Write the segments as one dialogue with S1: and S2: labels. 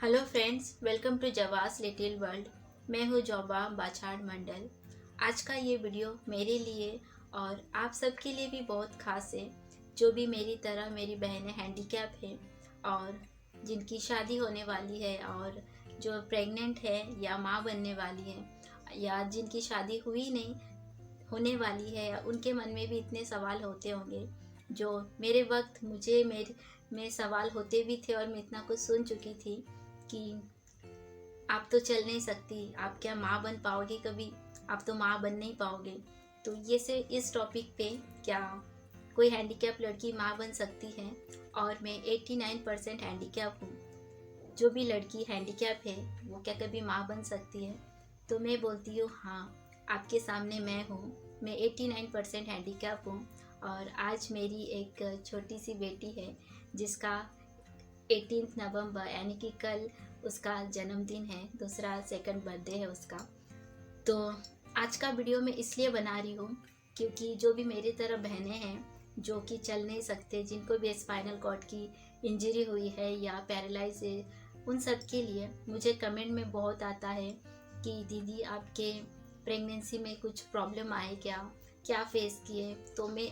S1: Hello friends, welcome to जवास little world. मैं हूँ जॉबा बाछाड़ मंडल। आज का ये वीडियो मेरे लिए और आप सबके लिए भी बहुत खास है, जो भी मेरी तरह मेरी बहनें हैंडीकैप हैं और जिनकी शादी होने वाली है और जो प्रेग्नेंट है या माँ बनने वाली है या जिनकी शादी हुई नहीं होने वाली है। उनके मन में भी इतने सवाल होते होंगे जो मेरे वक्त मुझे मेरे में सवाल होते भी थे और मैं इतना कुछ सुन चुकी थी कि आप तो चल नहीं सकती, आप क्या माँ बन पाओगे कभी, आप तो माँ बन नहीं पाओगे। तो ये से इस टॉपिक पे क्या कोई हैंडीकैप लड़की माँ बन सकती है, और मैं 89% हैंडीकैप हूँ। जो भी लड़की हैंडीकैप है वो क्या कभी माँ बन सकती है? तो मैं बोलती हूँ हाँ, आपके सामने मैं हूँ। मैं 89% हैंडीकैप हूँ और आज मेरी एक छोटी सी बेटी है जिसका 18 नवंबर यानी कि कल उसका जन्मदिन है, दूसरा सेकंड बर्थडे है उसका। तो आज का वीडियो मैं इसलिए बना रही हूँ क्योंकि जो भी मेरी तरह बहनें हैं जो कि चल नहीं सकते, जिनको भी स्पाइनल कॉर्ड की इंजरी हुई है या पैरालाइज है, उन सब के लिए मुझे कमेंट में बहुत आता है कि दीदी आपके प्रेगनेंसी में कुछ प्रॉब्लम आए क्या, क्या फेस किए। तो मैं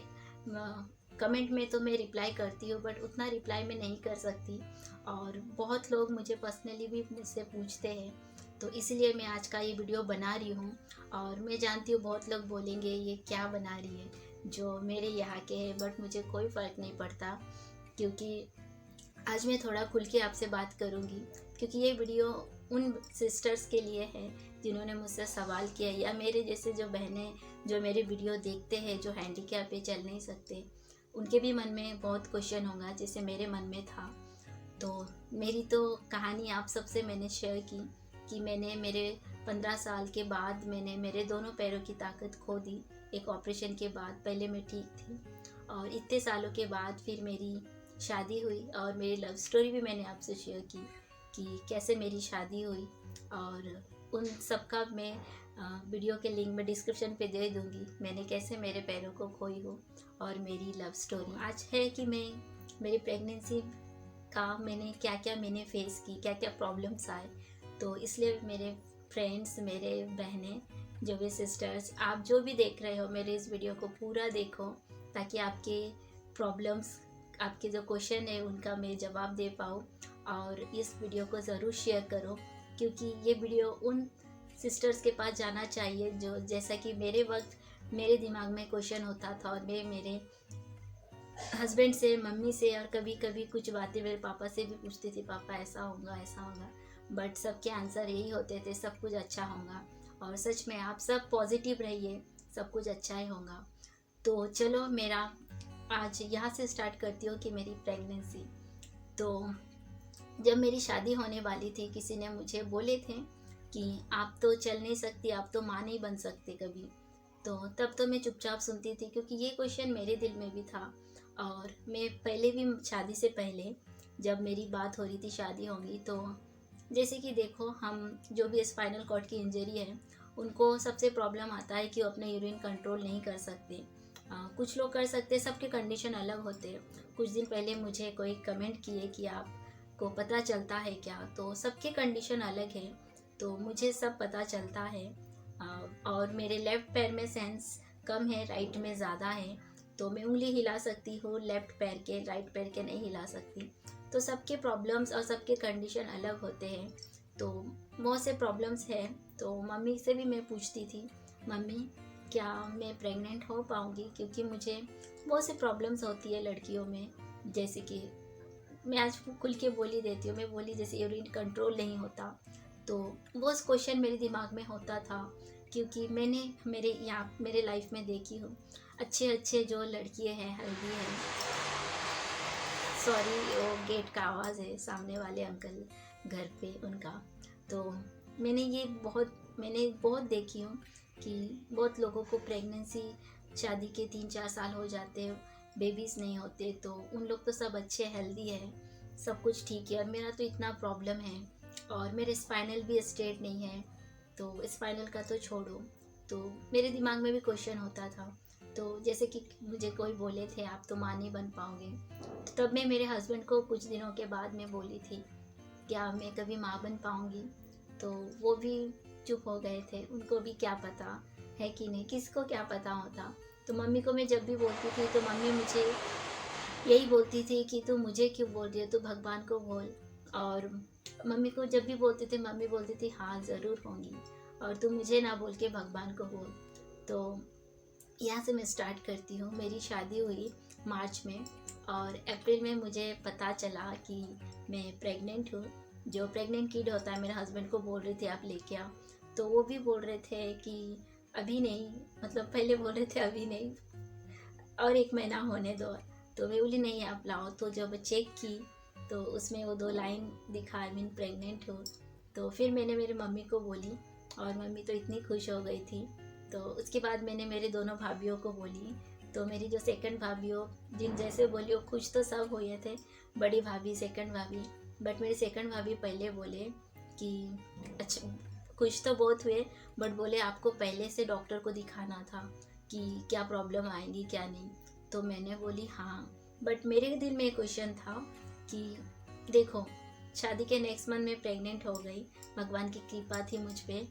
S1: कमेंट में तो मैं रिप्लाई करती हूँ, बट उतना रिप्लाई मैं नहीं कर सकती और बहुत लोग मुझे पर्सनली भी मुझसे पूछते हैं। तो इसलिए मैं आज का ये वीडियो बना रही हूँ। और मैं जानती हूँ बहुत लोग बोलेंगे ये क्या बना रही है जो मेरे यहाँ के हैं, बट मुझे कोई फ़र्क नहीं पड़ता क्योंकि आज मैं थोड़ा खुल के आपसे बात करूँगी। क्योंकि ये वीडियो उन सिस्टर्स के लिए है जिन्होंने मुझसे सवाल किया, या मेरे जैसे जो बहनें जो मेरे वीडियो देखते हैं जो हैंडीकैप पे चल नहीं सकते, उनके भी मन में बहुत क्वेश्चन होगा जैसे मेरे मन में था। तो मेरी तो कहानी आप सबसे मैंने शेयर की कि मैंने मेरे 15 साल के बाद मैंने मेरे दोनों पैरों की ताकत खो दी एक ऑपरेशन के बाद। पहले मैं ठीक थी और इतने सालों के बाद फिर मेरी शादी हुई और मेरी लव स्टोरी भी मैंने आपसे शेयर की कि कैसे मेरी शादी हुई। और उन सब का मैं वीडियो के लिंक में डिस्क्रिप्शन पे दे दूँगी, मैंने कैसे मेरे पैरों को खोई हो और मेरी लव स्टोरी। आज है कि मैं मेरी प्रेगनेंसी का मैंने क्या क्या मैंने फेस की, क्या क्या प्रॉब्लम्स आए। तो इसलिए मेरे फ्रेंड्स, मेरे बहनें, जो भी सिस्टर्स, आप जो भी देख रहे हो मेरे इस वीडियो को पूरा देखो ताकि आपके प्रॉब्लम्स, आपके जो क्वेश्चन है उनका मैं जवाब दे पाऊँ। और इस वीडियो को ज़रूर शेयर करो क्योंकि ये वीडियो उन सिस्टर्स के पास जाना चाहिए जो जैसा कि मेरे वक्त मेरे दिमाग में क्वेश्चन होता था और मैं मेरे हस्बैंड से, मम्मी से और कभी कभी कुछ बातें मेरे पापा से भी पूछती थी, पापा ऐसा होगा ऐसा होगा, बट सबके आंसर यही होते थे सब कुछ अच्छा होगा। और सच में आप सब पॉजिटिव रहिए, सब कुछ अच्छा ही होगा। तो चलो मेरा आज यहाँ से स्टार्ट करती हूँ कि मेरी प्रेगनेंसी। तो जब मेरी शादी होने वाली थी किसी ने मुझे बोले थे कि आप तो चल नहीं सकती, आप तो माँ नहीं बन सकते कभी। तो तब तो मैं चुपचाप सुनती थी क्योंकि ये क्वेश्चन मेरे दिल में भी था। और मैं पहले भी शादी से पहले जब मेरी बात हो रही थी शादी होगी, तो जैसे कि देखो हम जो भी स्पाइनल कॉर्ड की इंजरी है उनको सबसे प्रॉब्लम आता है कि वो अपना यूरिन कंट्रोल नहीं कर सकते। कुछ लोग कर सकते, सबके कंडीशन अलग होते हैं। कुछ दिन पहले मुझे कोई कमेंट किए कि आपको पता चलता है क्या, तो सबके कंडीशन अलग है। तो मुझे सब पता चलता है। और मेरे लेफ़्ट पैर में सेंस कम है, राइट में ज़्यादा है। तो मैं उंगली हिला सकती हूँ लेफ़्ट पैर के, राइट पैर के नहीं हिला सकती। तो सबके प्रॉब्लम्स और सबके कंडीशन अलग होते हैं। तो बहुत से प्रॉब्लम्स है। तो मम्मी से भी मैं पूछती थी, मम्मी क्या मैं प्रेग्नेंट हो पाऊँगी, क्योंकि मुझे बहुत से प्रॉब्लम्स होती है लड़कियों में। जैसे कि मैं आज खुल के बोली देती हूँ, मैं बोली जैसे यूरिन कंट्रोल नहीं होता। तो वो क्वेश्चन मेरे दिमाग में होता था क्योंकि मैंने मेरे यहाँ मेरे लाइफ में देखी हूँ अच्छे अच्छे जो लड़कियाँ हैं, हेल्दी हैं। सॉरी, वो गेट का आवाज़ है, सामने वाले अंकल घर पे उनका। तो मैंने बहुत देखी हूँ कि बहुत लोगों को प्रेगनेंसी शादी के 3-4 साल हो जाते हैं, बेबीज़ नहीं होते। तो उन लोग तो सब अच्छे हेल्दी है, सब कुछ ठीक है, और मेरा तो इतना प्रॉब्लम है और मेरे स्पाइनल भी स्ट्रेट नहीं है। तो स्पाइनल का तो छोड़ो, तो मेरे दिमाग में भी क्वेश्चन होता था। तो जैसे कि मुझे कोई बोले थे आप तो माँ नहीं बन पाओगे। तो तब मैं मेरे हस्बैंड को कुछ दिनों के बाद मैं बोली थी क्या मैं कभी माँ बन पाऊँगी। तो वो भी चुप हो गए थे, उनको भी क्या पता है कि नहीं, किसको क्या पता होता। तो मम्मी को मैं जब भी बोलती थी तो मम्मी मुझे यही बोलती थी कि तू मुझे क्यों बोल रही है, तू भगवान को बोल। और मम्मी को जब भी बोलते थे मम्मी बोलती थी हाँ ज़रूर होंगी, और तू मुझे ना बोल के भगवान को बोल। तो यहाँ से मैं स्टार्ट करती हूँ। मेरी शादी हुई मार्च में, और अप्रैल में मुझे पता चला कि मैं प्रेग्नेंट हूँ। जो प्रेग्नेंट किड होता है, मेरे हस्बैंड को बोल रहे थे आप लेके आओ, तो वो भी बोल रहे थे कि अभी नहीं, मतलब पहले बोल रहे थे अभी नहीं, और 1 महीना होने दो। तो मैं बोली नहीं आप लाओ। तो जब चेक की तो उसमें वो 2 लाइन दिखा, आई मीन प्रेग्नेंट हो। तो फिर मैंने मेरी मम्मी को बोली, और मम्मी तो इतनी खुश हो गई थी। तो उसके बाद मैंने मेरे दोनों भाभीियों को बोली। तो मेरी जो सेकंड भाभी हो, जिन जैसे बोली वो खुश तो सब हुए थे, बड़ी भाभी सेकंड भाभी। बट मेरी सेकंड भाभी पहले बोले कि अच्छा, खुश तो बहुत हुए, बट बोले आपको पहले से डॉक्टर को दिखाना था कि क्या प्रॉब्लम आएगी क्या नहीं। तो मैंने बोली हाँ, बट मेरे दिल में एक क्वेश्चन था कि देखो, शादी के नेक्स्ट मंथ में प्रेग्नेंट हो गई, भगवान की कृपा थी मुझ पे।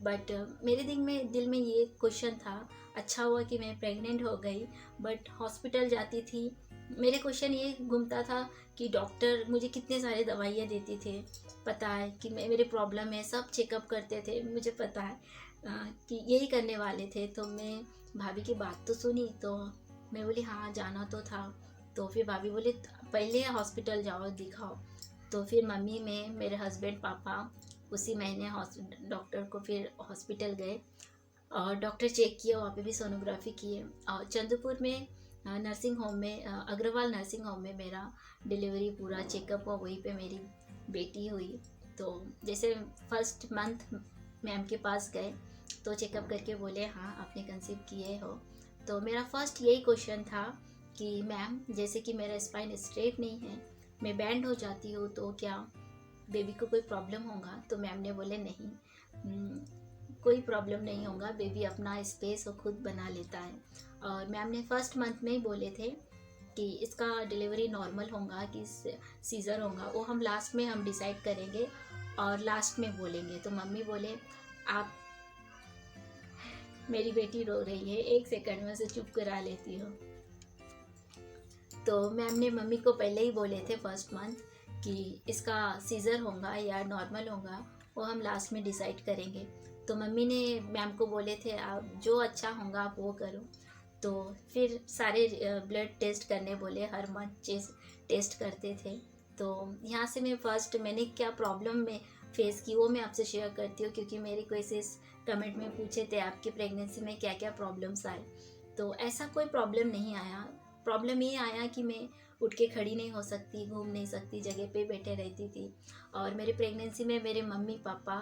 S1: बट मेरे दिल में ये क्वेश्चन था, अच्छा हुआ कि मैं प्रेग्नेंट हो गई, बट हॉस्पिटल जाती थी, मेरे क्वेश्चन ये घूमता था कि डॉक्टर मुझे कितने सारे दवाइयाँ देते थे, पता है कि मेरे प्रॉब्लम है, सब चेकअप करते थे, मुझे पता है कि यही करने वाले थे। तो मैं भाभी की बात तो सुनी, तो मैं बोली हाँ जाना तो था। तो फिर भाभी बोली पहले हॉस्पिटल जाओ दिखाओ। तो फिर मम्मी में मेरे हस्बैंड पापा उसी महीने डॉक्टर को फिर हॉस्पिटल गए, और डॉक्टर चेक किया, वहाँ पे भी सोनोग्राफी किए। और चंद्रपुर में नर्सिंग होम में, अग्रवाल नर्सिंग होम में मेरा डिलीवरी पूरा चेकअप हुआ, वहीं पे मेरी बेटी हुई। तो जैसे फर्स्ट मंथ मैम के पास गए तो चेकअप करके बोले हाँ आपने कंसीव किए हो। तो मेरा फर्स्ट यही क्वेश्चन था कि मैम जैसे कि मेरा स्पाइन स्ट्रेट नहीं है, मैं बैंड हो जाती हूँ, तो क्या बेबी को कोई प्रॉब्लम होगा। तो मैम ने बोले नहीं, कोई प्रॉब्लम नहीं होगा, बेबी अपना स्पेस वो खुद बना लेता है। और मैम ने फर्स्ट मंथ में ही बोले थे कि इसका डिलीवरी नॉर्मल होगा कि सीज़र होगा, वो हम लास्ट में हम डिसाइड करेंगे और लास्ट में बोलेंगे। तो मम्मी बोले आप, मेरी बेटी रो रही है, 1 सेकंड में उसे चुप करा लेती हो। तो मैम ने मम्मी को पहले ही बोले थे फर्स्ट मंथ कि इसका सीज़र होगा या नॉर्मल होगा, वो हम लास्ट में डिसाइड करेंगे। तो मम्मी ने मैम को बोले थे आप जो अच्छा होगा आप वो करो। तो फिर सारे ब्लड टेस्ट करने बोले, हर मंथ टेस्ट करते थे। तो यहाँ से मैं फर्स्ट मैंने क्या प्रॉब्लम में फेस की वो मैं आपसे शेयर करती हूँ, क्योंकि मेरे कोई से कमेंट में पूछे थे आपकी प्रेगनेंसी में क्या क्या प्रॉब्लम्स आए। तो ऐसा कोई प्रॉब्लम नहीं आया। प्रॉब्लम ये आया कि मैं उठ के खड़ी नहीं हो सकती, घूम नहीं सकती, जगह पे बैठे रहती थी। और मेरे प्रेगनेंसी में मेरे मम्मी पापा,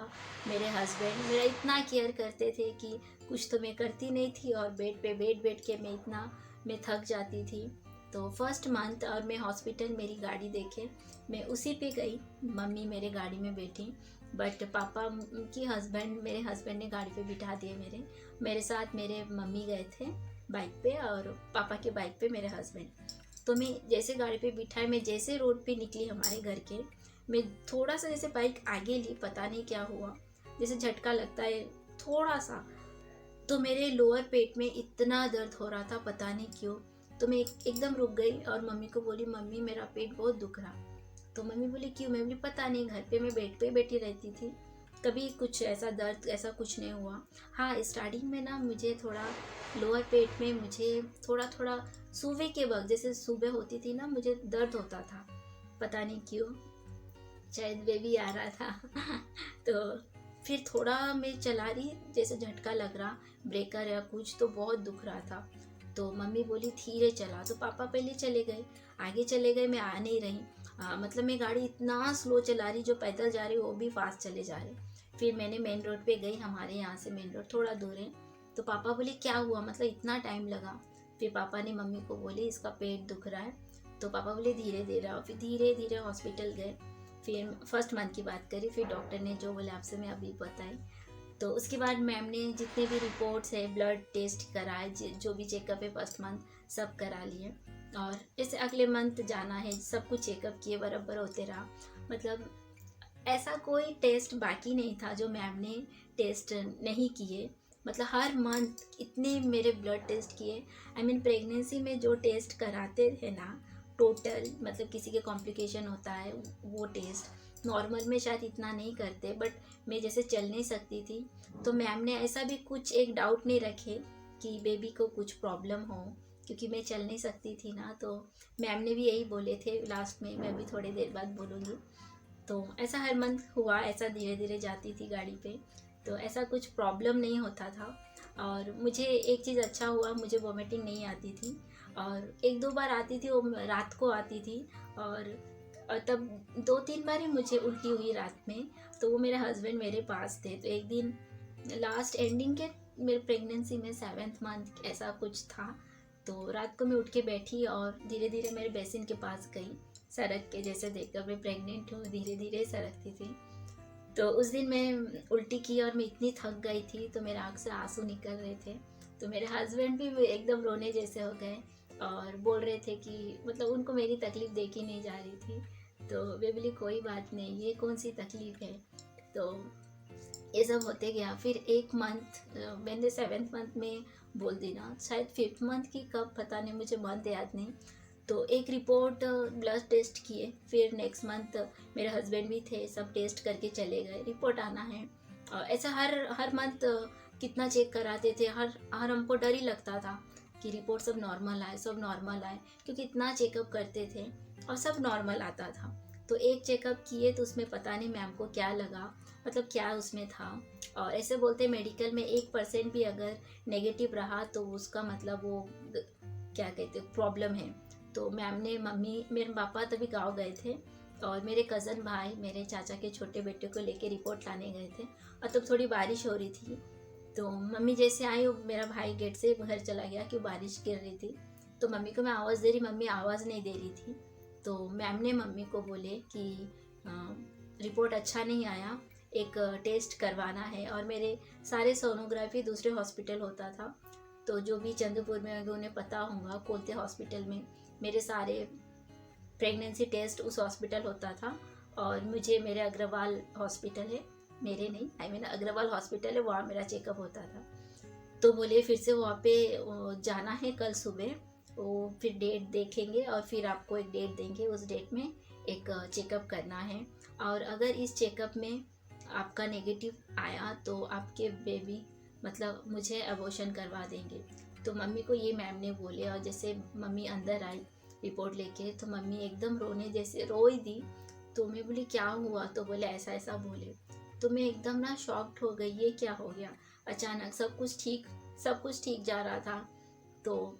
S1: मेरे हस्बैंड मेरा इतना केयर करते थे कि कुछ तो मैं करती नहीं थी, और बेड पे बैठ के मैं थक जाती थी। तो फर्स्ट मंथ और मैं हॉस्पिटल, मेरी गाड़ी देखे मैं उसी पे गई, मम्मी मेरे गाड़ी में बैठी, बट पापा की हस्बैंड, मेरे हस्बैंड ने गाड़ी पे बिठा दिए मेरे साथ मेरे मम्मी गए थे बाइक पे, और पापा के बाइक पे मेरे हस्बैंड। तो मैं जैसे गाड़ी पे बिठाए, मैं जैसे रोड पे निकली हमारे घर के, मैं थोड़ा सा जैसे बाइक आगे ली, पता नहीं क्या हुआ, जैसे झटका लगता है थोड़ा सा, तो मेरे लोअर पेट में इतना दर्द हो रहा था, पता नहीं क्यों। तो मैं एकदम रुक गई और मम्मी को बोली मम्मी मेरा पेट बहुत दुख रहा। तो मम्मी बोली क्यों। मैं बोली पता नहीं, घर पे मैं बेड पे बैठी रहती थी, कभी कुछ ऐसा दर्द ऐसा कुछ नहीं हुआ। हाँ स्टार्टिंग में ना मुझे थोड़ा लोअर पेट में मुझे थोड़ा थोड़ा सुबह के वक्त, जैसे सुबह होती थी ना, मुझे दर्द होता था, पता नहीं क्यों, शायद बेबी आ रहा था तो फिर थोड़ा मैं चला रही, जैसे झटका लग रहा, ब्रेकर या कुछ, तो बहुत दुख रहा था। तो मम्मी बोली धीरे चला। तो पापा पहले चले गए, आगे चले गए, मैं आ नहीं रही। मतलब मैं गाड़ी इतना स्लो चला रही, जो पैदल जा रही वो भी फास्ट चले जा रहे। फिर मैंने मेन रोड पे गई, हमारे यहाँ से मेन रोड थोड़ा दूर है। तो पापा बोले क्या हुआ, मतलब इतना टाइम लगा। फिर पापा ने मम्मी को बोले इसका पेट दुख रहा है। तो पापा बोले धीरे धीरे आओ। फिर धीरे धीरे हॉस्पिटल गए। फिर फर्स्ट मंथ की बात करी, फिर डॉक्टर ने जो बोले आपसे मैं अभी बताई। तो उसके बाद मैम ने जितने भी रिपोर्ट्स है, ब्लड टेस्ट कराए, जो भी चेकअप है फर्स्ट मंथ सब करा लिए। और जैसे अगले मंथ जाना है, सब कुछ चेकअप किए, बराबर होते रहा। मतलब ऐसा कोई टेस्ट बाकी नहीं था जो मैम ने टेस्ट नहीं किए। मतलब हर मंथ इतने मेरे ब्लड टेस्ट किए। आई मीन प्रेगनेंसी में जो टेस्ट कराते थे ना, टोटल मतलब किसी के कॉम्प्लिकेशन होता है वो टेस्ट नॉर्मल में शायद इतना नहीं करते, बट मैं जैसे चल नहीं सकती थी तो मैम ने ऐसा भी कुछ एक डाउट नहीं रखे कि बेबी को कुछ प्रॉब्लम हो, क्योंकि मैं चल नहीं सकती थी ना। तो मैम ने भी यही बोले थे लास्ट में, मैं भी थोड़ी देर बाद बोलूँगी। तो ऐसा हर मंथ हुआ, ऐसा धीरे धीरे जाती थी गाड़ी पे, तो ऐसा कुछ प्रॉब्लम नहीं होता था। और मुझे एक चीज़ अच्छा हुआ, मुझे वॉमिटिंग नहीं आती थी, और एक दो बार आती थी, वो रात को आती थी। और तब दो तीन बार ही मुझे उल्टी हुई रात में, तो वो मेरे हस्बैंड मेरे पास थे। तो एक दिन लास्ट एंडिंग के मेरे प्रेगनेंसी में 7th मंथ ऐसा कुछ था, तो रात को मैं उठ के बैठी और धीरे धीरे मेरे बेसिन के पास गई, सड़क के जैसे देखकर मैं प्रेग्नेंट हूँ, धीरे धीरे सरकती थी। तो उस दिन मैं उल्टी की और मैं इतनी थक गई थी, तो मेरे आँख से आंसू निकल रहे थे। तो मेरे हस्बैंड भी एकदम रोने जैसे हो गए और बोल रहे थे कि मतलब उनको मेरी तकलीफ़ देखी नहीं जा रही थी। तो वे बोली कोई बात नहीं, ये कौन सी तकलीफ़ है। तो ये सब होते गया। फिर एक मंथ मैंने 7th मंथ में बोल दी ना, शायद 5th मंथ की कब पता नहीं, मुझे मंथ याद नहीं। तो एक रिपोर्ट ब्लड टेस्ट किए, फिर नेक्स्ट मंथ मेरे हस्बैंड भी थे, सब टेस्ट करके चले गए, रिपोर्ट आना है। ऐसा हर हर मंथ कितना चेक कराते थे, हर हर हमको डर ही लगता था कि रिपोर्ट सब नॉर्मल आए, सब नॉर्मल आए, क्योंकि इतना चेकअप करते थे और सब नॉर्मल आता था। तो एक चेकअप किए तो उसमें पता नहीं मैम को क्या लगा, मतलब क्या उसमें था। और ऐसे बोलते मेडिकल में 1% भी अगर नेगेटिव रहा तो उसका मतलब वो क्या कहते प्रॉब्लम है। तो मैम ने, मम्मी, मेरे पापा तभी गांव गए थे और मेरे कज़न भाई मेरे चाचा के छोटे बेटे को लेके रिपोर्ट लाने गए थे, और तब थोड़ी बारिश हो रही थी। तो मम्मी जैसे आई, मेरा भाई गेट से घर चला गया क्यों बारिश गिर रही थी। तो मम्मी को मैं आवाज़ दे रही, मम्मी आवाज़ नहीं दे रही थी। तो मैम ने मम्मी को बोले कि रिपोर्ट अच्छा नहीं आया, एक टेस्ट करवाना है। और मेरे सारे सोनोग्राफी दूसरे हॉस्पिटल होता था, तो जो भी चंद्रपुर में अगर उन्हें पता होगा, कोलते हॉस्पिटल में मेरे सारे प्रेगनेंसी टेस्ट उस हॉस्पिटल होता था। और मुझे मेरे अग्रवाल हॉस्पिटल है, मेरे नहीं, आई मीन अग्रवाल हॉस्पिटल है, वहाँ मेरा चेकअप होता था। तो बोले फिर से वहाँ पे जाना है कल सुबह, वो फिर डेट देखेंगे और फिर आपको एक डेट देंगे, उस डेट में एक चेकअप करना है। और अगर इस चेकअप में आपका नेगेटिव आया तो आपके बेबी मतलब मुझे अबॉर्शन करवा देंगे। तो मम्मी को ये मैम ने बोले, और जैसे मम्मी अंदर आई रिपोर्ट लेके तो मम्मी एकदम रोने जैसे रो ही दी। तो मैं बोली क्या हुआ, तो बोले ऐसा ऐसा बोले। तो मैं एकदम ना शॉक्ड हो गई, ये क्या हो गया अचानक, सब कुछ ठीक जा रहा था। तो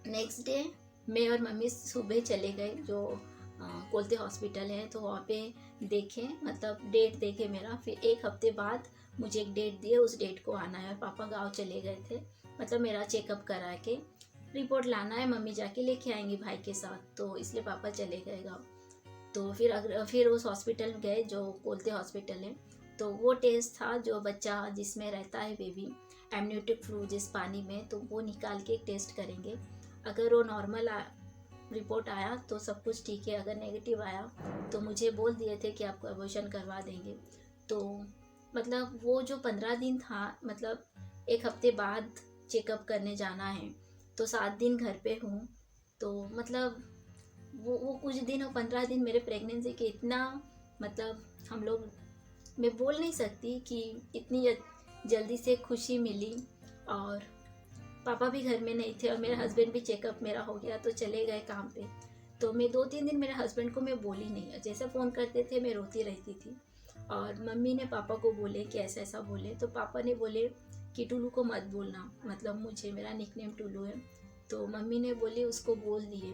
S1: नेक्स्ट डे मैं और मम्मी सुबह चले गए, जो कोलते हॉस्पिटल है, तो वहाँ पे देखे, मतलब डेट देखे मेरा। फिर एक हफ्ते बाद मुझे एक डेट दिए, उस डेट को आना है। और पापा गांव चले गए थे, मतलब मेरा चेकअप करा के रिपोर्ट लाना है, मम्मी जाके लेके आएंगी भाई के साथ, तो इसलिए पापा चले गए गाँव। तो फिर उस हॉस्पिटल गए जो कोलते हॉस्पिटल है। तो वो टेस्ट था जो बच्चा जिसमें रहता है बेबी, एमनियोटिक फ्लूइड जिस पानी में, तो वो निकाल के एक टेस्ट करेंगे। अगर वो नॉर्मल रिपोर्ट आया तो सब कुछ ठीक है, अगर नेगेटिव आया तो मुझे बोल दिए थे कि आपको अबॉर्शन करवा देंगे। तो मतलब वो जो 15 दिन था, मतलब एक हफ्ते बाद चेकअप करने जाना है, तो 7 दिन घर पे हूँ। तो मतलब वो कुछ दिन और 15 दिन मेरे प्रेगनेंसी के इतना, मतलब हम लोग, मैं बोल नहीं सकती कि इतनी जल्दी से खुशी मिली। और पापा भी घर में नहीं थे और मेरे हस्बैंड भी चेकअप मेरा हो गया तो चले गए काम पे। तो मैं 2-3 दिन मेरे हस्बैंड को मैं बोली नहीं, जैसे फ़ोन करते थे मैं रोती रहती थी। और मम्मी ने पापा को बोले कि ऐसा ऐसा बोले, तो पापा ने बोले कि टुल्लू को मत बोलना, मतलब मुझे, मेरा निकनेम टुल्लू है। तो मम्मी ने बोली उसको बोल दिए।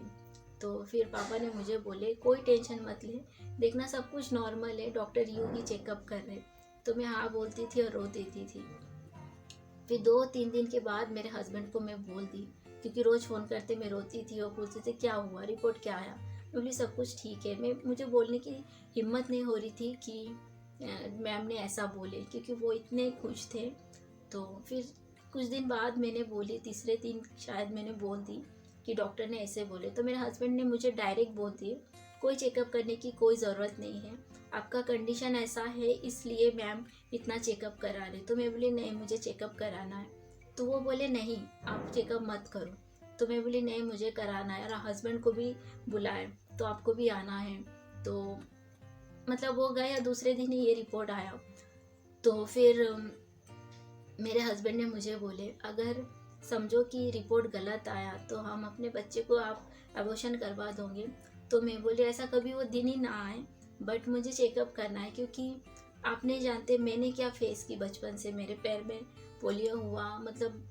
S1: तो फिर पापा ने मुझे बोले कोई टेंशन मत ले, देखना सब कुछ नॉर्मल है, डॉक्टर यूँ ही चेकअप कर रहे। तो मैं हाँ बोलती थी और रो देती थी। फिर 2-3 दिन के बाद मेरे हस्बैंड को मैं बोल दी, क्योंकि रोज़ फ़ोन करते मैं रोती थी और पूछते थे क्या हुआ, रिपोर्ट क्या आया। मैं बोली सब कुछ ठीक है। मुझे बोलने की हिम्मत नहीं हो रही थी कि मैम ने ऐसा बोले, क्योंकि वो इतने खुश थे। तो फिर कुछ दिन बाद मैंने बोली, तीसरे दिन शायद मैंने बोल दी कि डॉक्टर ने ऐसे बोले। तो मेरे हस्बैंड ने मुझे डायरेक्ट बोल दिए कोई चेकअप करने की कोई ज़रूरत नहीं है, आपका कंडीशन ऐसा है इसलिए मैम इतना चेकअप करा रहे। तो मैं बोली नहीं, मुझे चेकअप कराना है। तो वो बोले नहीं, आप चेकअप मत करो। तो मैं बोली नहीं, मुझे कराना है, और हस्बैंड को भी बुलाए तो आपको भी आना है। तो मतलब वो गए, दूसरे दिन ही ये रिपोर्ट आया। तो फिर मेरे हस्बैंड ने मुझे बोले अगर समझो कि रिपोर्ट गलत आया तो हम अपने बच्चे को आप अबॉर्शन करवा दोगे। तो मैं बोली ऐसा कभी वो दिन ही ना आए, बट मुझे चेकअप करना है, क्योंकि आप नहीं जानते मैंने क्या फेस की बचपन से। मेरे पैर में पोलियो हुआ, मतलब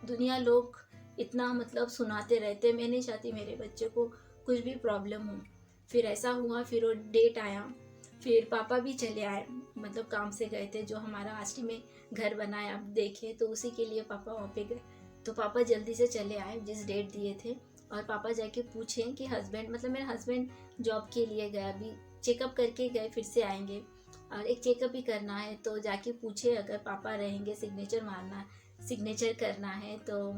S1: दुनिया लोग इतना मतलब सुनाते रहते। मैं नहीं चाहती मेरे बच्चे को कुछ भी प्रॉब्लम हो। फिर ऐसा हुआ, फिर वो डेट आया, फिर पापा भी चले आए, मतलब काम से गए थे, जो हमारा आष्टी में घर बनाया आप देखे, तो उसी के लिए पापा वहाँ पे गए। तो पापा जल्दी से चले आए जिस डेट दिए थे, और पापा जाके पूछे कि हस्बैंड, मतलब मेरे हस्बैंड जॉब के लिए गए, अभी चेकअप करके गए, फिर से आएंगे और एक चेकअप भी करना है। तो जाके पूछे अगर पापा रहेंगे, सिग्नेचर करना है तो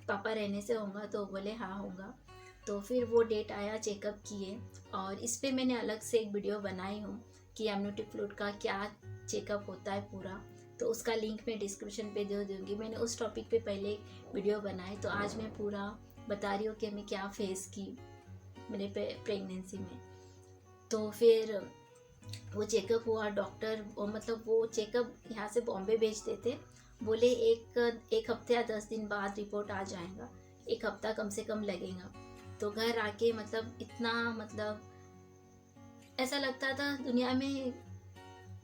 S1: पापा रहने से होगा। तो बोले हाँ होगा। तो फिर वो डेट आया, चेकअप किए, और इस पे मैंने अलग से एक वीडियो बनाई हूँ कि एमनियोटिक फ्लूइड का क्या चेकअप होता है पूरा। तो उसका लिंक मैं डिस्क्रिप्शन पे दे दूँगी। मैंने उस टॉपिक पे पहले वीडियो बनाई। तो आज मैं पूरा बता रही हूँ कि मैं क्या फेस की मेरे प्रेगनेंसी में। तो फिर वो चेकअप हुआ, डॉक्टर मतलब वो चेकअप यहाँ से बॉम्बे भेजते थे, बोले एक हफ्ते या 10 दिन बाद रिपोर्ट आ जाएगा, एक हफ्ता कम से कम लगेगा। तो घर आके मतलब इतना, मतलब ऐसा लगता था दुनिया में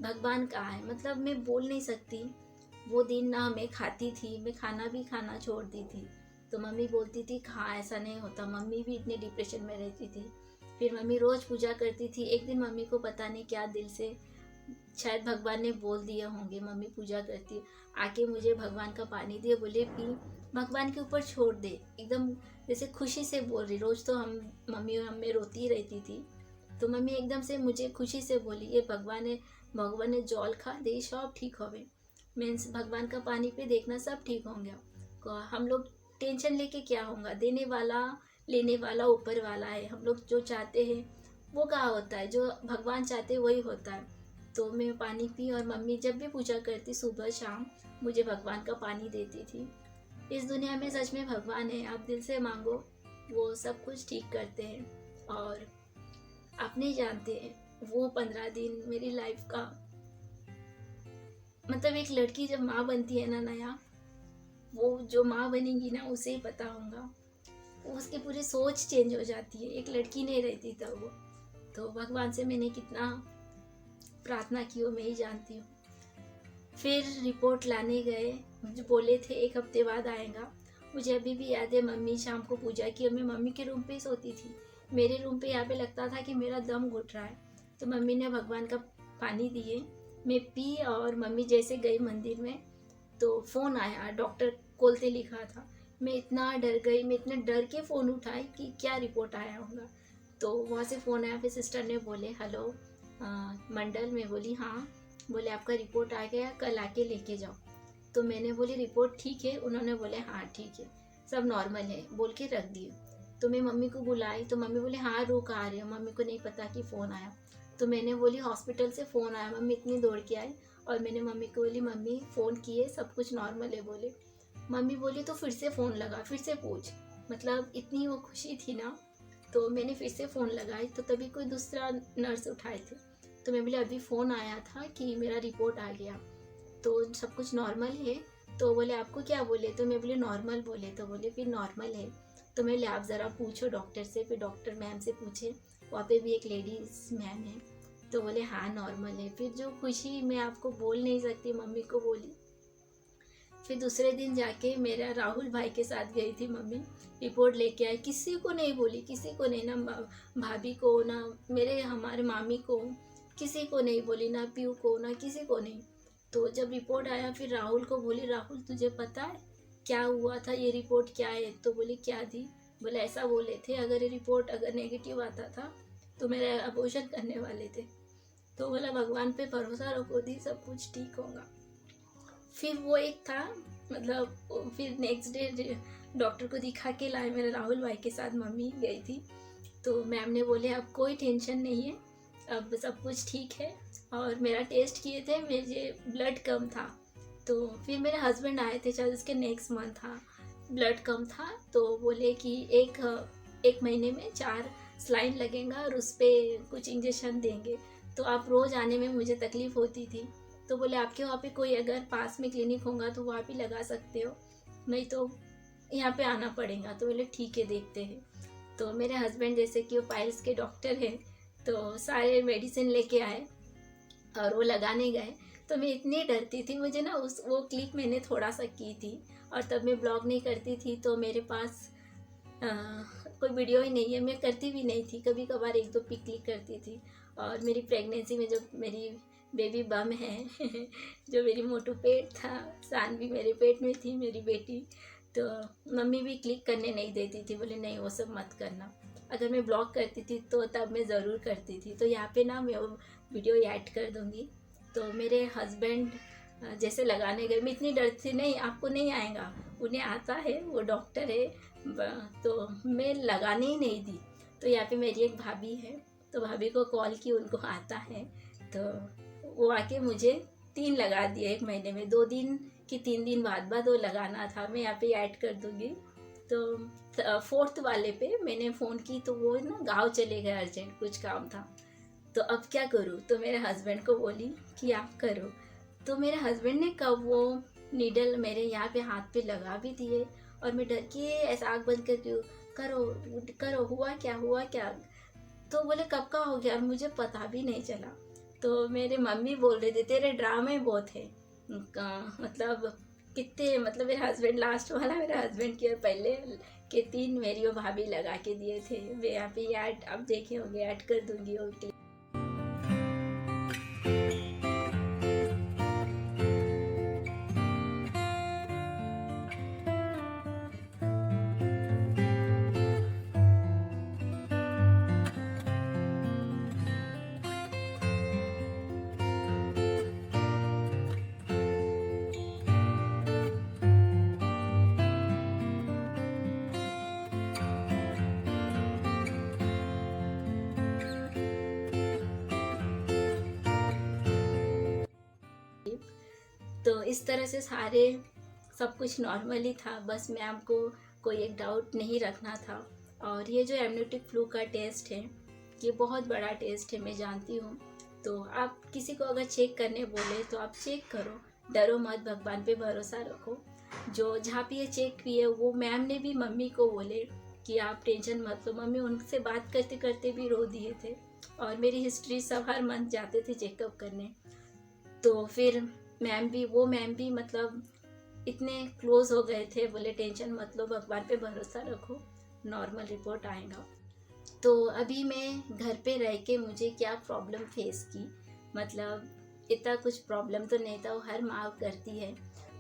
S1: भगवान कहाँ है, मतलब मैं बोल नहीं सकती। वो दिन ना मैं खाती थी, मैं खाना भी खाना छोड़ दी थी। तो मम्मी बोलती थी खा, ऐसा नहीं होता। मम्मी भी इतने डिप्रेशन में रहती थी। फिर मम्मी रोज़ पूजा करती थी। एक दिन मम्मी को पता नहीं क्या दिल से, शायद भगवान ने बोल दिए होंगे, मम्मी पूजा करती, आके मुझे भगवान का पानी दिए, बोले पी, भगवान के ऊपर छोड़ दे। एकदम जैसे खुशी से बोल रही। रोज़ तो मम्मी हमें रोती रहती थी। तो मम्मी एकदम से मुझे खुशी से बोली ये भगवान ने जल खा दे, सब ठीक होवे। मीन्स भगवान का पानी पे देखना सब ठीक होंगे। हम लोग टेंशन लेके क्या होगा, देने वाला लेने वाला ऊपर वाला है। हम लोग जो चाहते हैं वो कहाँ होता है, जो भगवान चाहते वही होता है। तो मैं पानी पी, और मम्मी जब भी पूजा करती सुबह शाम मुझे भगवान का पानी देती थी। इस दुनिया में सच में भगवान है, आप दिल से मांगो वो सब कुछ ठीक करते हैं। और आप नहीं जानते हैं वो 15 दिन मेरी लाइफ का, मतलब एक लड़की जब माँ बनती है ना नया, वो जो माँ बनेगी ना उसे ही पता होगा, उसकी पूरी सोच चेंज हो जाती है। एक लड़की नहीं रहती तब वो। तो भगवान से मैंने कितना प्रार्थना की वो मैं ही जानती हूँ। फिर रिपोर्ट लाने गए, मुझे बोले थे एक हफ्ते बाद आएगा। मुझे अभी भी याद है, मम्मी शाम को पूजा की और मैं मम्मी के रूम पे ही सोती थी। मेरे रूम पे यहाँ पे लगता था कि मेरा दम घुट रहा है। तो मम्मी ने भगवान का पानी दिए, मैं पी, और मम्मी जैसे गई मंदिर में तो फ़ोन आया, डॉक्टर कोलते लिखा था। मैं इतना डर गई, मैं इतने डर के फ़ोन उठाई कि क्या रिपोर्ट आया होगा। तो वहाँ से फ़ोन आया, फिर सिस्टर ने बोले हेलो मंडल। मैं बोली हाँ। बोले आपका रिपोर्ट आ गया, कल आके लेके जाओ। तो मैंने बोली रिपोर्ट ठीक है? उन्होंने बोले हाँ ठीक है, सब नॉर्मल है, बोल के रख दिए। तो मैं मम्मी को बुलाई तो मम्मी बोले हाँ रुक आ रही हूँ। मम्मी को नहीं पता कि फ़ोन आया। तो मैंने बोली हॉस्पिटल से फ़ोन आया। मम्मी इतनी दौड़ के आई, और मैंने मम्मी को बोली मम्मी फ़ोन किए, सब कुछ नॉर्मल है बोले। मम्मी बोली तो फिर से फ़ोन लगा, फिर से पूछ। मतलब इतनी वो खुशी थी ना। तो मैंने फिर से फ़ोन लगाई तो तभी कोई दूसरा नर्स उठाए थे। तो मैं बोले अभी फ़ोन आया था कि मेरा रिपोर्ट आ गया, तो सब कुछ नॉर्मल है। तो बोले आपको क्या बोले? तो मैं बोले नॉर्मल बोले। तो बोले फिर नॉर्मल है तो मैं आप ज़रा पूछो डॉक्टर से। फिर डॉक्टर मैम से पूछे, वहाँ पे भी एक लेडीज़ मैम है। तो बोले हाँ नॉर्मल है। फिर जो खुशी मैं आपको बोल नहीं सकती, मम्मी को बोली। फिर दूसरे दिन जाके मेरा राहुल भाई के साथ गई थी मम्मी, रिपोर्ट लेके आई। किसी को नहीं बोली, किसी को नहीं, ना भाभी को, ना हमारे मामी को, किसी को नहीं बोली, ना पीयू को, ना किसी को नहीं। तो जब रिपोर्ट आया फिर राहुल को बोली राहुल तुझे पता है क्या हुआ था, ये रिपोर्ट क्या है? तो बोली क्या थी? बोले ऐसा बोले थे अगर ये रिपोर्ट अगर नेगेटिव आता था तो मेरा अबॉर्शन करने वाले थे। तो बोला भगवान पे भरोसा रखो दी, सब कुछ ठीक होगा। फिर वो एक था, मतलब फिर नेक्स्ट डे डॉक्टर को दिखा के लाए, मेरे राहुल भाई के साथ मम्मी गई थी। तो मैम ने बोले अब कोई टेंशन नहीं है, अब सब कुछ ठीक है। और मेरा टेस्ट किए थे, मुझे ब्लड कम था। तो फिर मेरे हस्बैंड आए थे, शायद उसके नेक्स्ट मंथ था, ब्लड कम था। तो बोले कि एक महीने में 4 सलाइन लगेगा और उस पर कुछ इंजेक्शन देंगे, तो आप रोज़ आने में मुझे तकलीफ़ होती थी। तो बोले आपके वहाँ पे कोई अगर पास में क्लिनिक होगा तो वहाँ भी लगा सकते हो, नहीं तो यहाँ पे आना पड़ेगा। तो बोले ठीक है, देखते हैं। तो मेरे हस्बैंड जैसे कि वो पाइल्स के डॉक्टर हैं, तो सारे मेडिसिन लेके आए और वो लगाने गए। तो मैं इतनी डरती थी, मुझे ना वो क्लिप मैंने थोड़ा सा की थी, और तब मैं ब्लॉग नहीं करती थी, तो मेरे पास कोई वीडियो ही नहीं है, मैं करती भी नहीं थी। कभी कभार 1-2 पिक क्लिक करती थी। और मेरी प्रेगनेंसी में जब मेरी बेबी बम है जो मेरी मोटू पेट था, सानवी मेरे पेट में थी मेरी बेटी, तो मम्मी भी क्लिक करने नहीं देती थी, बोले नहीं वो सब मत करना। अगर मैं ब्लॉग करती थी तो तब मैं ज़रूर करती थी। तो यहाँ पे ना मैं वो वीडियो ऐड कर दूँगी। तो मेरे हस्बैंड जैसे लगाने गए, मैं इतनी डरती थी, नहीं आपको नहीं आएगा, उन्हें आता है, वो डॉक्टर है। तो मैं लगाने ही नहीं दी। तो यहाँ पे मेरी एक भाभी है, तो भाभी को कॉल की, उनको आता है। तो वो आके मुझे 3 लगा दिए 1 महीने में। 2 दिन कि 3 दिन बाद वो लगाना था, मैं यहाँ पे ऐड कर दूँगी। तो 4th वाले पे मैंने फ़ोन की, तो वो ना गाँव चले गए, अर्जेंट कुछ काम था। तो अब क्या करूँ? तो मेरे हस्बैंड को बोली कि आप करो। तो मेरे हस्बैंड ने कब वो नीडल मेरे यहाँ पे हाथ पे लगा भी दिए, और मैं डर के ऐसा आँख बंद करके करो करो, हुआ क्या। तो बोले कब का हो गया, मुझे पता भी नहीं चला। तो मेरे मम्मी बोल रहे थे तेरे ड्रामे बहुत है। मतलब कितने, मतलब मेरे हस्बैंड लास्ट वाला, मेरे हस्बैंड की और पहले के 3 मेरी वो भाभी लगा के दिए थे। मैं यहाँ पे ऐड अब देखे होंगे, ऐड कर दूंगी वो क्लिप। तो इस तरह से सारे सब कुछ नॉर्मली था, बस मैम को कोई एक डाउट नहीं रखना था। और ये जो एमनियोटिक फ्लू का टेस्ट है, ये बहुत बड़ा टेस्ट है, मैं जानती हूँ। तो आप किसी को अगर चेक करने बोले तो आप चेक करो, डरो मत, भगवान पे भरोसा रखो। जो जहाँ पे ये चेक किए, वो मैम ने भी मम्मी को बोले कि आप टेंशन मत लो। मम्मी उनसे बात करते करते भी रो दिए थे। और मेरी हिस्ट्री सब हर मंथ जाते थे चेकअप करने। तो फिर मैम भी मतलब इतने क्लोज हो गए थे, बोले टेंशन मत लो, भगवान पे भरोसा रखो, नॉर्मल रिपोर्ट आएगा। तो अभी मैं घर पे रह के मुझे क्या प्रॉब्लम फेस की, मतलब इतना कुछ प्रॉब्लम तो नहीं था, वो हर माँ करती है।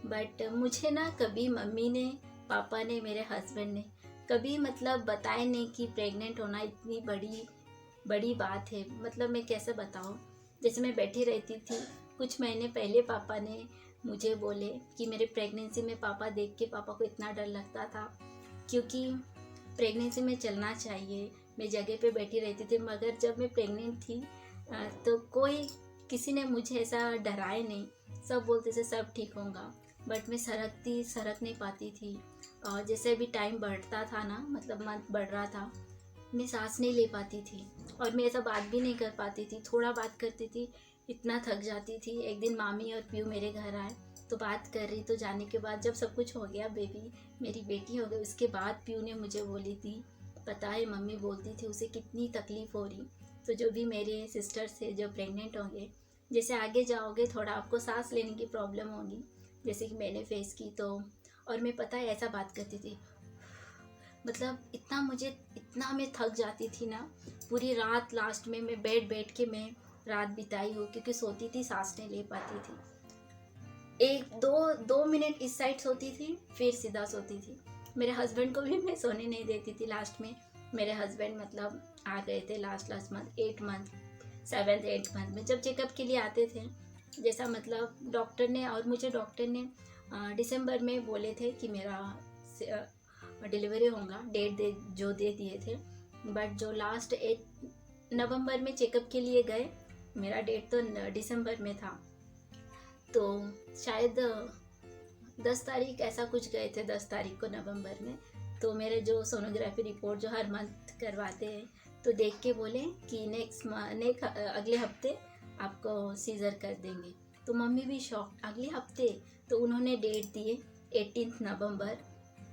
S1: बट मुझे ना कभी मम्मी ने, पापा ने, मेरे हस्बैंड ने कभी मतलब बताए नहीं कि प्रेग्नेंट होना इतनी बड़ी बड़ी बात है। मतलब मैं कैसे बताऊँ, जैसे मैं बैठी रहती थी, कुछ महीने पहले पापा ने मुझे बोले कि मेरे प्रेगनेंसी में पापा देख के पापा को इतना डर लगता था, क्योंकि प्रेगनेंसी में चलना चाहिए। मैं जगह पे बैठी रहती थी, मगर जब मैं प्रेग्नेंट थी तो किसी ने मुझे ऐसा डराए नहीं। सब बोलते थे सब ठीक होगा, बट मैं सरक नहीं पाती थी। और जैसे अभी टाइम बढ़ता था ना, मतलब मंथ बढ़ रहा था, मैं सांस नहीं ले पाती थी, और मैं ऐसा बात भी नहीं कर पाती थी। थोड़ा बात करती थी, इतना थक जाती थी। एक दिन मामी और पीयू मेरे घर आए, तो बात कर रही, तो जाने के बाद जब सब कुछ हो गया, मेरी बेटी हो गई, उसके बाद पीयू ने मुझे बोली थी, पता है मम्मी बोलती थी उसे कितनी तकलीफ़ हो रही। तो जो भी मेरे सिस्टर्स थे जो प्रेग्नेंट होंगे, जैसे आगे जाओगे थोड़ा आपको सांस लेने की प्रॉब्लम होगी, जैसे कि मैंने फेस की। तो और मैं पता है ऐसा बात करती थी, मतलब इतना मैं थक जाती थी ना, पूरी रात लास्ट में मैं बैठ के मैं रात बिताई हूँ, क्योंकि सोती थी, सांस नहीं ले पाती थी। 1-2 मिनट इस साइड सोती थी, फिर सीधा सोती थी। मेरे हस्बैंड को भी मैं सोने नहीं देती थी। लास्ट में मेरे हस्बैंड मतलब आ गए थे last month, 8 month, 7th 8th month में जब चेकअप के लिए आते थे। जैसा मतलब डॉक्टर ने, और मुझे डॉक्टर ने दिसंबर में बोले थे कि मेरा डिलीवरी होगा, डेट दे दिए थे। बट जो लास्ट नवंबर में चेकअप के लिए गए। मेरा डेट तो दिसंबर में था, तो शायद 10 तारीख ऐसा कुछ गए थे, 10 तारीख को नवंबर में। तो मेरे जो सोनोग्राफी रिपोर्ट जो हर मंथ करवाते हैं, तो देख के बोले कि अगले हफ्ते आपको सीज़र कर देंगे। तो मम्मी भी शॉक, अगले हफ्ते। तो उन्होंने डेट दिए 18 नवंबर।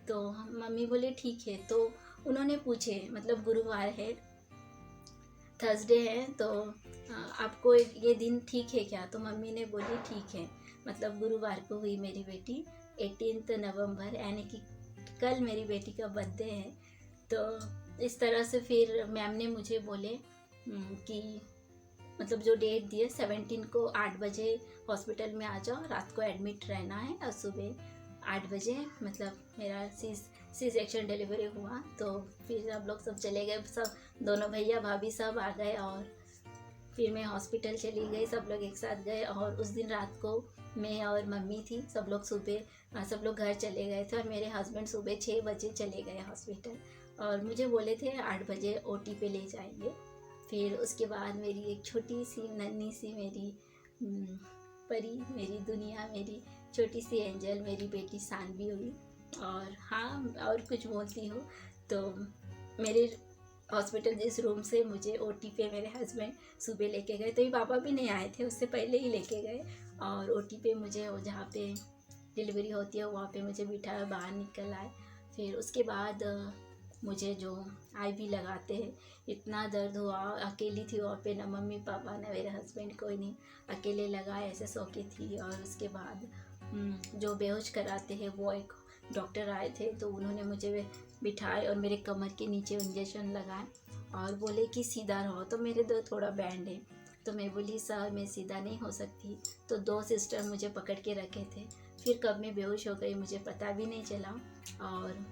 S1: तो मम्मी बोले ठीक है। तो उन्होंने पूछे, मतलब गुरुवार है, थर्सडे है, तो आपको ये दिन ठीक है क्या? तो मम्मी ने बोली ठीक है। मतलब गुरुवार को हुई मेरी बेटी 18 नवंबर, यानी कि कल मेरी बेटी का बर्थडे है। तो इस तरह से फिर मैम ने मुझे बोले कि मतलब जो डेट दिए 17 को 8 बजे हॉस्पिटल में आ जाओ, रात को एडमिट रहना है और सुबह 8 बजे मतलब मेरा सी सेक्शन डिलीवरी हुआ। तो फिर हम लोग सब चले गए, सब दोनों भैया भाभी सब आ गए, और फिर मैं हॉस्पिटल चली गई, सब लोग एक साथ गए। और उस दिन रात को मैं और मम्मी थी, सब लोग घर चले गए थे, और मेरे हस्बैंड सुबह 6 बजे चले गए हॉस्पिटल, और मुझे बोले थे 8 बजे ओटी पे ले जाएंगे। फिर उसके बाद मेरी एक छोटी सी नन्ही सी मेरी परी, मेरी दुनिया, मेरी छोटी सी एंजल, मेरी बेटी सानवी हुई। और हाँ, और कुछ बोलती हूँ तो मेरे हॉस्पिटल जिस रूम से मुझे ओटी पे मेरे हस्बैंड सुबह लेके गए, तो ये पापा भी नहीं आए थे, उससे पहले ही लेके गए। और ओटी पे मुझे जहाँ पे डिलीवरी होती है वहाँ पे मुझे बिठाया, बाहर निकल आए। फिर उसके बाद मुझे जो आईवी लगाते हैं, इतना दर्द हुआ। अकेली थी वहाँ पे, ना मम्मी पापा ना मेरे हस्बैंड, कोई नहीं, अकेले लगाए, ऐसे सो के थी। और उसके बाद जो बेहोश कराते हैं वो एक डॉक्टर आए थे, तो उन्होंने मुझे बिठाए और मेरे कमर के नीचे इंजेक्शन लगाए और बोले कि सीधा रहो। तो मेरे दो थोड़ा बैंड है, तो मैं बोली सर मैं सीधा नहीं हो सकती। तो 2 सिस्टर मुझे पकड़ के रखे थे। फिर कब मैं बेहोश हो गई मुझे पता भी नहीं चला। और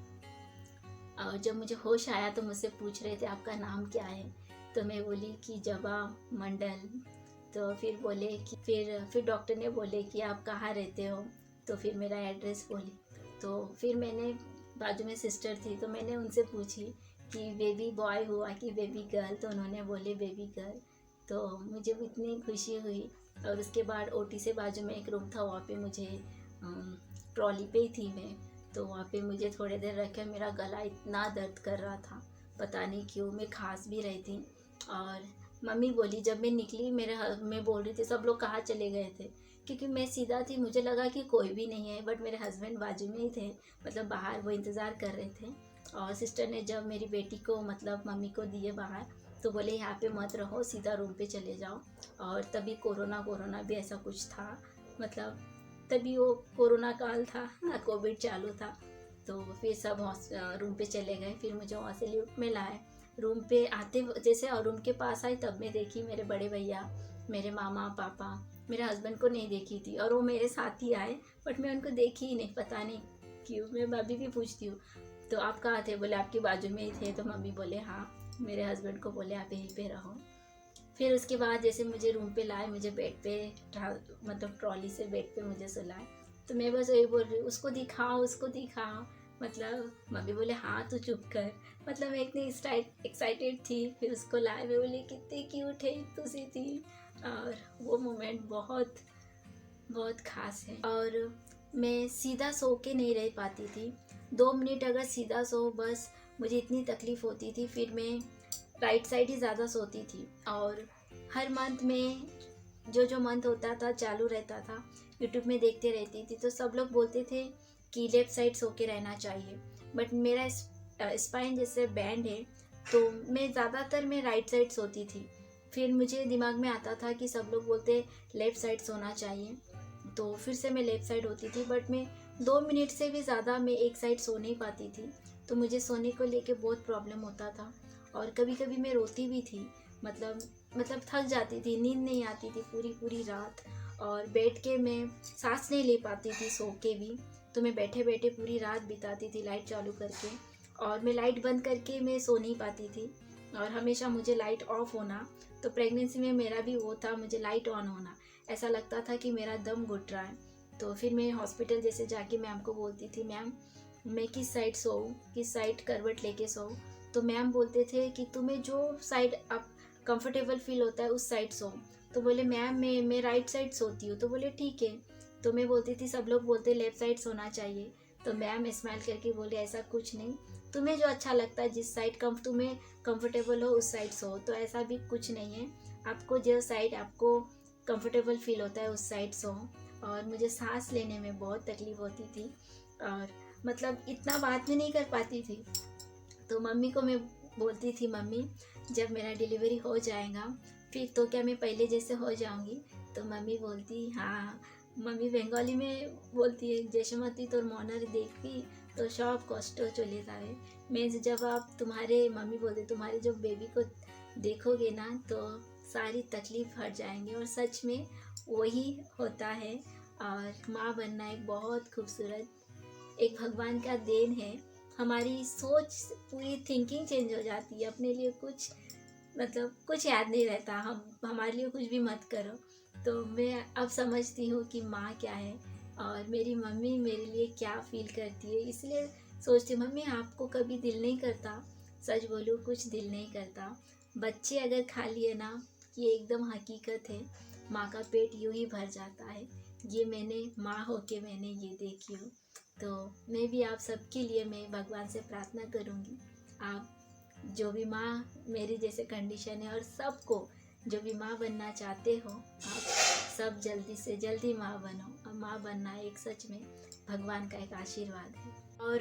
S1: जब मुझे होश आया तो मुझसे पूछ रहे थे आपका नाम क्या है? तो मैं बोली कि जबा मंडल। तो फिर बोले कि फिर डॉक्टर ने बोले कि आप कहाँ रहते हो? तो फिर मेरा एड्रेस बोली। तो फिर मैंने, बाजू में सिस्टर थी, तो मैंने उनसे पूछी कि बेबी बॉय हुआ कि बेबी गर्ल? तो उन्होंने बोले बेबी गर्ल। तो मुझे भी इतनी खुशी हुई। और उसके बाद ओटी से बाजू में एक रूम था, वहाँ पे मुझे ट्रॉली पे ही थी मैं, तो वहाँ पे मुझे थोड़ी देर रखे। मेरा गला इतना दर्द कर रहा था, पता नहीं क्यों, मैं खांस भी रही थी। और मम्मी बोली, जब मैं निकली मैं बोल रही थी सब लोग कहाँ चले गए थे, क्योंकि मैं सीधा थी, मुझे लगा कि कोई भी नहीं है, बट मेरे हस्बैंड बाजू में ही थे, मतलब बाहर वो इंतज़ार कर रहे थे। और सिस्टर ने जब मेरी बेटी को मतलब मम्मी को दिए बाहर, तो बोले यहाँ पे मत रहो, सीधा रूम पे चले जाओ। और तभी कोरोना भी ऐसा कुछ था, मतलब तभी वो कोरोना काल था ना, कोविड चालू था। तो फिर सब रूम पे चले गए। फिर मुझे वहाँ से लिफ्ट में लाए, रूम पे आते जैसे, और रूम के पास आई तब मैं देखी मेरे बड़े भैया, मेरे मामा पापा, मेरे हस्बैंड को नहीं देखी थी, और वो मेरे साथ ही आए, बट मैं उनको देखी ही नहीं, पता नहीं क्यों। मैं अभी भी पूछती हूँ तो आप कहाँ थे? बोले आपके बाजू में ही थे। तो मम्मी बोले हाँ। मेरे हस्बैंड को बोले आप यहीं पे रहो। फिर उसके बाद जैसे मुझे रूम पे लाए, मुझे बेड पे मतलब ट्रॉली से बेड पे मुझे सुलाए। तो मैं बस वही बोल रही हूँ उसको दिखाओ, उसको दिखाओ। मतलब मम्मी बोले हाँ तू चुप कर। मतलब मैं इतनी एक्साइटेड थी। फिर उसको लाए, मैं बोली कितनी क्यूट है तू सी थी। और वो मोमेंट बहुत बहुत ख़ास है। और मैं सीधा सो के नहीं रह पाती थी, 2 मिनट अगर सीधा सो बस मुझे इतनी तकलीफ़ होती थी। फिर मैं राइट साइड ही ज़्यादा सोती थी। और हर मंथ में जो मंथ होता था चालू रहता था, यूट्यूब में देखते रहती थी, तो सब लोग बोलते थे कि लेफ़्ट साइड सो के रहना चाहिए। बट मेरा स्पाइन जैसे बैंड है, तो मैं राइट साइड सोती थी। फिर मुझे दिमाग में आता था कि सब लोग बोलते लेफ़्ट साइड सोना चाहिए, तो फिर से मैं लेफ़्ट साइड होती थी। बट मैं 2 मिनट से भी ज़्यादा मैं एक साइड सो नहीं पाती थी, तो मुझे सोने को लेके बहुत प्रॉब्लम होता था। और कभी कभी मैं रोती भी थी, मतलब थक जाती थी, नींद नहीं आती थी पूरी पूरी रात। और बैठ के मैं सांस नहीं ले पाती थी सो के भी, तो मैं बैठे बैठे पूरी रात बिताती थी लाइट चालू करके। और मैं लाइट बंद करके मैं सो नहीं पाती थी, और हमेशा मुझे लाइट ऑफ होना। तो प्रेगनेंसी में मेरा भी वो था, मुझे लाइट ऑन होना, ऐसा लगता था कि मेरा दम घुट रहा है। तो फिर मैं हॉस्पिटल जैसे जाके मैम को बोलती थी मैम मैं किस साइड सोऊं, किस साइड करवट लेके सोऊं। तो मैम बोलते थे कि तुम्हें जो साइड आप कंफर्टेबल फील होता है उस साइड सो। तो बोले मैम मैं राइट साइड सोती हूँ। तो बोले ठीक है। तो मैं बोलती थी सब लोग बोलते लेफ़्ट साइड सोना चाहिए। तो मैम स्माइल करके बोले ऐसा कुछ नहीं, तुम्हें जो अच्छा लगता है जिस साइड तुम्हें कंफर्टेबल हो उस साइड सो। तो ऐसा भी कुछ नहीं है, आपको जो साइड आपको कंफर्टेबल फील होता है उस साइड सो। और मुझे सांस लेने में बहुत तकलीफ़ होती थी और मतलब इतना बात भी नहीं कर पाती थी। तो मम्मी को मैं बोलती थी मम्मी जब मेरा डिलीवरी हो जाएगा फिर तो क्या मैं पहले जैसे हो जाऊंगी। तो मम्मी बोलती हाँ, मम्मी बंगाली में बोलती है जैसमती तोर मनार देखी तो सब कष्ट चले जाए। मीन्स जब आप तुम्हारे मम्मी बोलते तुम्हारे जो बेबी को देखोगे ना तो सारी तकलीफ हट जाएंगी। और सच में वही होता है। और माँ बनना एक बहुत खूबसूरत एक भगवान का देन है। हमारी सोच पूरी थिंकिंग चेंज हो जाती है, अपने लिए कुछ मतलब कुछ याद नहीं रहता, हम हमारे लिए कुछ भी मत करो। तो मैं अब समझती हूँ कि माँ क्या है और मेरी मम्मी मेरे लिए क्या फील करती है। इसलिए सोचती हूँ मम्मी आपको कभी दिल नहीं करता, सच बोलूँ कुछ दिल नहीं करता। बच्चे अगर खा लिए ना ये एकदम हकीकत है, माँ का पेट यूँ ही भर जाता है। ये मैंने माँ होके मैंने ये देखी हूँ। तो मैं भी आप सबके लिए मैं भगवान से प्रार्थना करूँगी, आप जो भी माँ मेरी जैसे कंडीशन है और सबको जो भी माँ बनना चाहते हो आप सब जल्दी से जल्दी माँ बनो। और माँ बनना एक सच में भगवान का एक आशीर्वाद है। और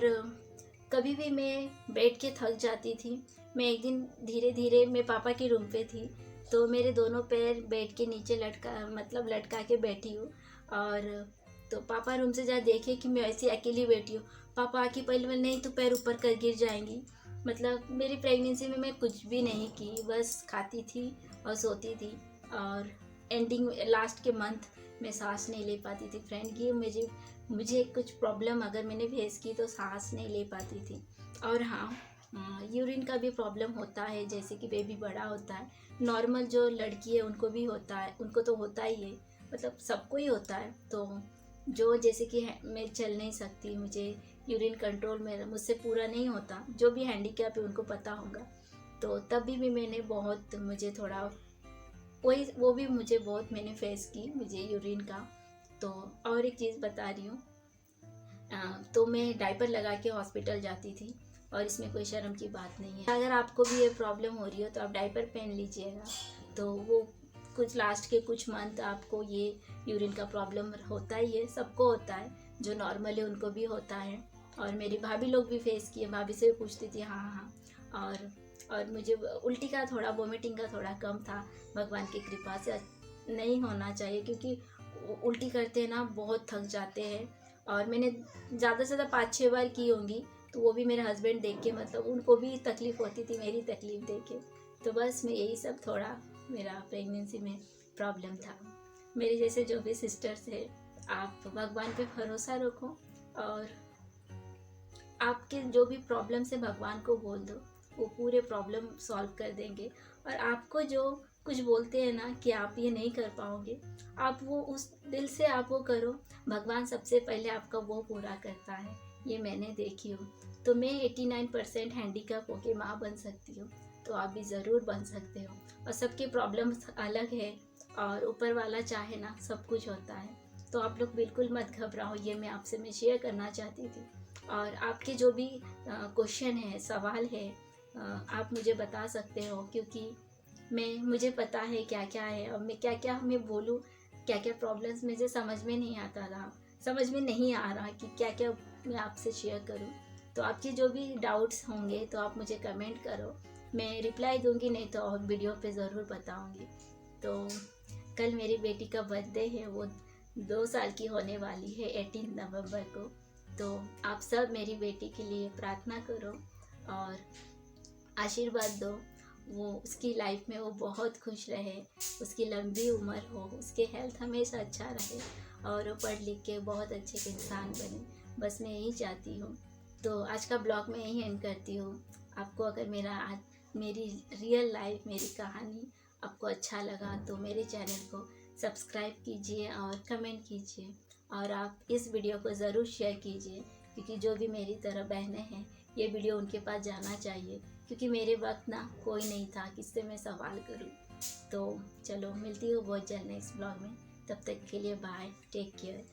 S1: कभी भी मैं बैठ के थक जाती थी। मैं एक दिन धीरे धीरे मैं पापा के रूम पे थी तो मेरे दोनों पैर बेड के नीचे लटका के बैठी हूँ। और तो पापा रूम से जा देखे कि मैं ऐसी अकेली बैठी हूँ। पापा आके पहले बोले नहीं तू पैर ऊपर कर गिर जाएंगी। मतलब मेरी प्रेगनेंसी में मैं कुछ भी नहीं की, बस खाती थी और सोती थी। और एंडिंग लास्ट के मंथ में सांस नहीं ले पाती थी फ्रेंड की। मुझे कुछ प्रॉब्लम अगर मैंने फेस की तो सांस नहीं ले पाती थी। और हाँ, यूरिन का भी प्रॉब्लम होता है, जैसे कि बेबी बड़ा होता है नॉर्मल जो लड़की है उनको भी होता है, उनको तो होता ही है, मतलब सबको ही होता है। तो जो जैसे कि मैं चल नहीं सकती, मुझे यूरिन कंट्रोल में मुझसे पूरा नहीं होता, जो भी हैंडीकैप है उनको पता होगा। तो तभी भी मैंने बहुत मुझे थोड़ा वो भी मुझे बहुत मैंने फेस की मुझे यूरिन का। तो और एक चीज़ बता रही हूँ, तो मैं डायपर लगा के हॉस्पिटल जाती थी और इसमें कोई शर्म की बात नहीं है। अगर आपको भी ये प्रॉब्लम हो रही हो तो आप डायपर पहन लीजिएगा। तो वो कुछ लास्ट के कुछ मंथ आपको ये यूरिन का प्रॉब्लम होता ही है, सबको होता है, जो नॉर्मल है उनको भी होता है। और मेरी भाभी लोग भी फेस किए, भाभी से भी पूछती थी हाँ हाँ। और मुझे उल्टी का थोड़ा वोमिटिंग का थोड़ा कम था, भगवान की कृपा से नहीं होना चाहिए क्योंकि उल्टी करते हैं ना बहुत थक जाते हैं। और मैंने ज़्यादा से ज़्यादा 5-6 बार की होंगी। तो वो भी मेरे हस्बैंड देख के मतलब उनको भी तकलीफ़ होती थी मेरी तकलीफ़ देख के। तो बस मैं यही सब थोड़ा मेरा प्रेगनेंसी में प्रॉब्लम था। मेरे जैसे जो भी सिस्टर्स है आप भगवान पे भरोसा रखो और आपके जो भी प्रॉब्लम से भगवान को बोल दो, वो पूरे प्रॉब्लम सॉल्व कर देंगे। और आपको जो कुछ बोलते हैं ना कि आप ये नहीं कर पाओगे, आप वो उस दिल से आप वो करो, भगवान सबसे पहले आपका वो पूरा करता है। ये मैंने देखी हूँ। तो मैं 89% हैंडीकैप होके माँ बन सकती हूँ, तो आप भी ज़रूर बन सकते हो। और सबके प्रॉब्लम्स अलग है और ऊपर वाला चाहे ना सब कुछ होता है। तो आप लोग बिल्कुल मत घबराओ, ये मैं आपसे मैं शेयर करना चाहती थी। और आपके जो भी क्वेश्चन है, सवाल है, आप मुझे बता सकते हो क्योंकि मुझे पता है क्या क्या है और मैं क्या क्या मैं बोलूँ, क्या क्या प्रॉब्लम्स मुझे समझ में नहीं आता था, समझ में नहीं आ रहा कि क्या क्या मैं आपसे शेयर करूँ। तो आपके जो भी डाउट्स होंगे तो आप मुझे कमेंट करो, मैं रिप्लाई दूंगी, नहीं तो और वीडियो पे ज़रूर बताऊंगी। तो कल मेरी बेटी का बर्थडे है, वो 2 साल की होने वाली है 18 नवंबर को। तो आप सब मेरी बेटी के लिए प्रार्थना करो और आशीर्वाद दो, वो उसकी लाइफ में वो बहुत खुश रहे, उसकी लंबी उम्र हो, उसके हेल्थ हमेशा अच्छा रहे और वो पढ़ लिख के बहुत अच्छे इंसान बने। बस मैं यही चाहती हूँ। तो आज का ब्लॉग मैं यही एंड करती हूँ। आपको अगर मेरी रियल लाइफ, मेरी कहानी आपको अच्छा लगा तो मेरे चैनल को सब्सक्राइब कीजिए और कमेंट कीजिए। और आप इस वीडियो को ज़रूर शेयर कीजिए क्योंकि जो भी मेरी तरह बहनें हैं ये वीडियो उनके पास जाना चाहिए क्योंकि मेरे वक्त ना कोई नहीं था किससे मैं सवाल करूं। तो चलो मिलती हूँ बहुत जल्द नेक्स्ट ब्लॉग में। तब तक के लिए बाय, टेक केयर।